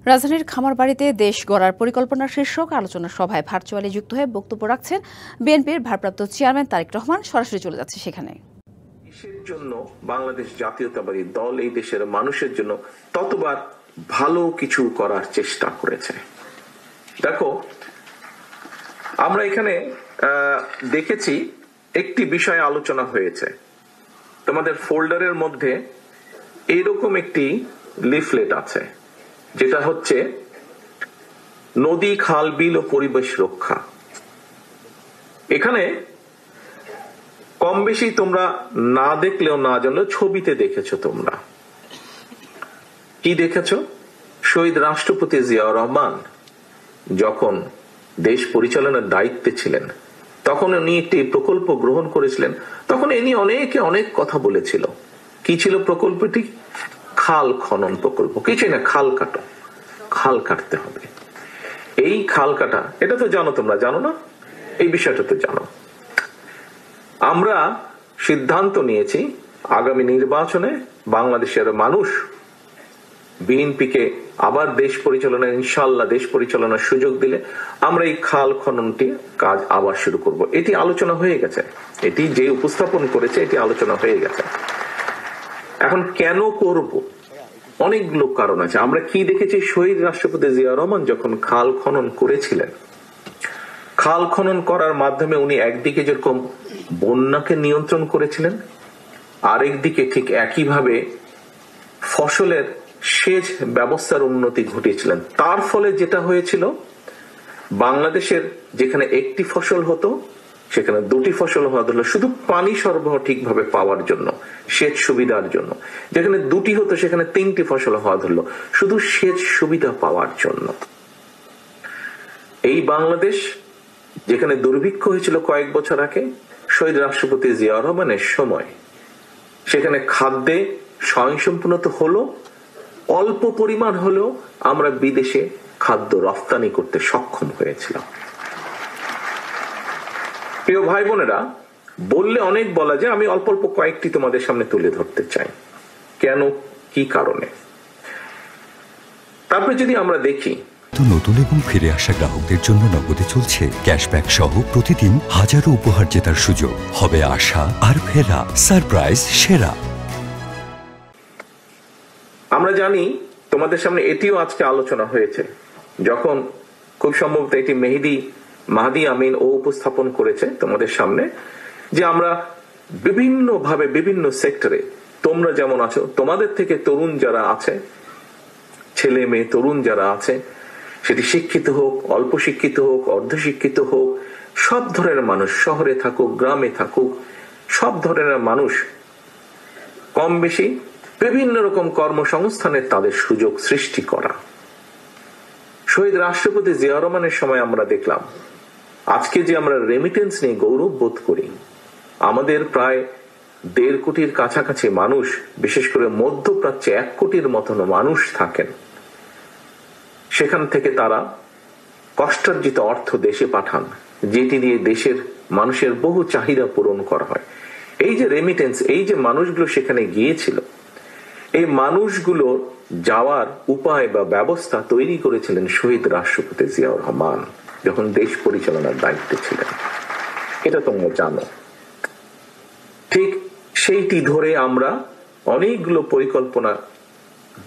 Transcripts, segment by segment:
রাজধানীর খামারবাড়িতে দেশ গড়ার পরিকল্পনা শীর্ষক আলোচনা সভায় ভার্চুয়ালি যুক্ত হয়ে বক্তব্য রাখছেন বিএনপির ভারপ্রাপ্ত চেয়ারম্যান তারেক রহমান। সরাসরি চলে যাচ্ছে সেখানে। দেশের জন্য বাংলাদেশ জাতীয়তাবাদী দল এই দেশের মানুষের জন্য ততবার ভালো কিছু করার চেষ্টা করেছে। দেখো, আমরা এখানে দেখেছি একটি বিষয় আলোচনা হয়েছে। তোমাদের ফোল্ডারের মধ্যে এরকম একটি লিফলেট আছে, যেটা হচ্ছে নদী, খাল, বিল ও পরিবেশ রক্ষা। এখানে কম বেশি তোমরা না দেখলেও না জানলেও ছবিতে দেখেছো। তোমরা কি দেখেছো? শহীদ রাষ্ট্রপতি জিয়াউর রহমান যখন দেশ পরিচালনার দায়িত্বে ছিলেন, তখন উনি একটি প্রকল্প গ্রহণ করেছিলেন। তখন এ নিয়ে অনেকে অনেক কথা বলেছিল। কি ছিল প্রকল্পটি? খাল খনন প্রকল্প। কিছুই না, খাল কাটো, খাল কাটতে হবে। এই খাল কাটা, এটা তো জানো, তোমরা জানো না? এই বিষয়টা তো জানো। আমরা সিদ্ধান্ত নিয়েছি আগামী নির্বাচনে বাংলাদেশের মানুষ বিএনপিকে আবার দেশ পরিচালনা, ইনশাআল্লাহ দেশ পরিচালনার সুযোগ দিলে আমরা এই খাল খননটি কাজ আবার শুরু করব। এটি আলোচনা হয়ে গেছে, এটি যে উপস্থাপন করেছে এটি আলোচনা হয়ে গেছে। এখন কেন করব? অনেকগুলো কারণ আছে। আমরা কি দেখেছি? শহীদ রাষ্ট্রপতি জিয়াউর রহমান যখন খাল খনন করেছিলেন, খাল খনন করার মাধ্যমে উনি একদিকে যেরকম বন্যাকে নিয়ন্ত্রণ করেছিলেন, আরেকদিকে ঠিক একইভাবে ফসলের সেচ ব্যবস্থার উন্নতি ঘটিয়েছিলেন। তার ফলে যেটা হয়েছিল, বাংলাদেশের যেখানে একটি ফসল হতো সেখানে দুটি ফসল হওয়া হলো, শুধু পানি সরবরাহ ঠিকভাবে পাওয়ার জন্য, সেচ সুবিধার জন্য। যেখানে দুটি হতো সেখানে তিনটি ফসল হওয়া ধরলো, শুধু সেচ সুবিধা পাওয়ার জন্য। এই বাংলাদেশ যেখানে দুর্ভিক্ষ হয়েছিল কয়েক বছর আগে শহীদ রাষ্ট্রপতি জিয়াউর রহমানের সময়, সেখানে খাদ্যে স্বয়ংসম্পূর্ণতা হলো, অল্প পরিমাণ হলেও আমরা বিদেশে খাদ্য রপ্তানি করতে সক্ষম হয়েছিলাম। প্রিয় ভাই বোনেরা, বললে অনেক বলা যায়, আমি অল্প অল্প কয়েকটি তোমাদের সামনে তুলে ধরতে চাই। কেন, কি কারণে। তারপরে যদি আমরা দেখি, নতুন এবং ফিরে আসা গ্রাহকদের জন্য নগদে চলছে ক্যাশব্যাক সহ প্রতিদিন হাজারো উপহার জেতার সুযোগ। হবে আশা আর ফেরা, সারপ্রাইজ সেরা। আমরা জানি তোমাদের সামনে এটিও আজকে আলোচনা হয়েছে, যখন খুব সম্ভবত এটি মাহদি আমিন ও উপস্থাপন করেছে তোমাদের সামনে, যে আমরা বিভিন্ন ভাবে বিভিন্ন সেক্টরে, তোমরা যেমন আছো, তোমাদের থেকে তরুণ যারা আছে, ছেলে মেয়ে তরুণ যারা আছে, সেটি শিক্ষিত হোক, অল্প শিক্ষিত হোক, অর্ধশিক্ষিত হোক, সব ধরনের মানুষ, শহরে থাকুক, গ্রামে থাকুক, সব ধরনের মানুষ কম বেশি বিভিন্ন রকম কর্মসংস্থানের তাদের সুযোগ সৃষ্টি করা। শহীদ রাষ্ট্রপতি জিয়াউর রহমানের সময় আমরা দেখলাম, আজকে যে আমরা রেমিটেন্স নিয়ে গৌরব বোধ করি, আমাদের প্রায় 1.5 কোটির কাছাকাছি মানুষ, বিশেষ করে মধ্যপ্রাচ্যে 1 কোটির মতন মানুষ থাকেন। সেখান থেকে তারা কষ্টার্জিত অর্থ দেশে পাঠান, যেটি দিয়ে দেশের মানুষের বহু চাহিদা পূরণ করা হয়। এই যে রেমিটেন্স, এই যে মানুষগুলো সেখানে গিয়েছিল, এই মানুষগুলো যাওয়ার উপায় বা ব্যবস্থা তৈরি করেছিলেন শহীদ রাষ্ট্রপতি জিয়াউর রহমান যখন দেশ পরিচালনার দায়িত্বে ছিলেন। এটা তোমরা জানো। ঠিক সেইটি ধরে আমরা অনেকগুলো পরিকল্পনা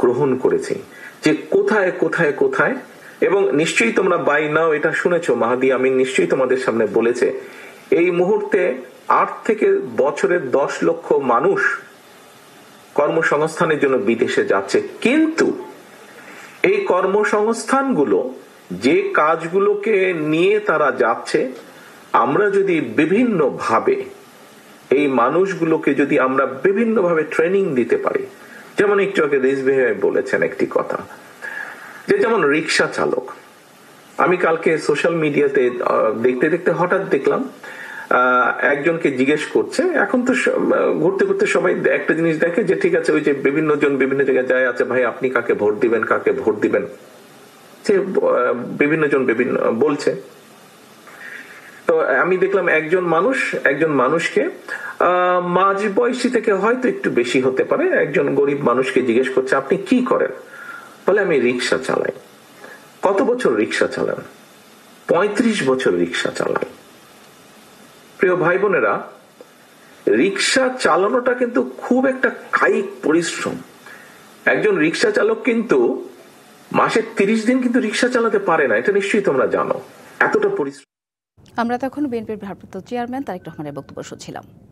গ্রহণ করেছি, যে কোথায় কোথায় কোথায়। এবং নিশ্চয়ই তোমরা বাই নাও এটা শুনেছো, মাহদি আমিন নিশ্চয়ই তোমাদের সামনে বলেছে, এই মুহূর্তে 8 থেকে বছরের 10 লক্ষ মানুষ কর্মসংস্থানের জন্য বিদেশে যাচ্ছে। কিন্তু এই কর্মসংস্থানগুলো, যে কাজগুলোকে নিয়ে তারা যাচ্ছে, আমরা যদি বিভিন্ন ভাবে এই মানুষগুলোকে যদি আমরা বিভিন্ন ভাবে ট্রেনিং দিতে পারি, যেমন একটু আগে রিজভী ভাই বলেছেন একটি কথা, যে যেমন রিক্সা চালক। আমি কালকে সোশ্যাল মিডিয়াতে দেখতে দেখতে হঠাৎ দেখলাম একজনকে জিজ্ঞেস করছে, এখন তো ঘুরতে ঘুরতে সবাই একটা জিনিস দেখে যে ঠিক আছে, ওই যে বিভিন্ন জন বিভিন্ন জায়গায় যায়, আছে ভাই আপনি কাকে ভোট দিবেন, কাকে ভোট দিবেন, যে বিভিন্ন জন বিভিন্ন বলছে। তো আমি দেখলাম একজন মানুষকে মাঝ বয়সী থেকে হয়তো একটু বেশি হতে পারে, একজন গরিব মানুষকে জিজ্ঞেস করছে আপনি কি করেন? বলে আমি রিক্সা চালাই। কত বছর রিক্সা চালান? 35 বছর রিক্সা চালান। প্রিয় ভাই বোনেরা, রিক্সা চালানোটা কিন্তু খুব একটা কায়িক পরিশ্রম। একজন রিক্সা চালক কিন্তু মাসে 30 দিন কিন্তু রিক্সা চালাতে পারে না, এটা নিশ্চয়ই তোমরা জানো। এতটা পরিশ্রম। আমরা তখন বিএনপির ভারপ্রাপ্ত চেয়ারম্যান তারেক রহমানের বক্তব্য শুনছিলাম।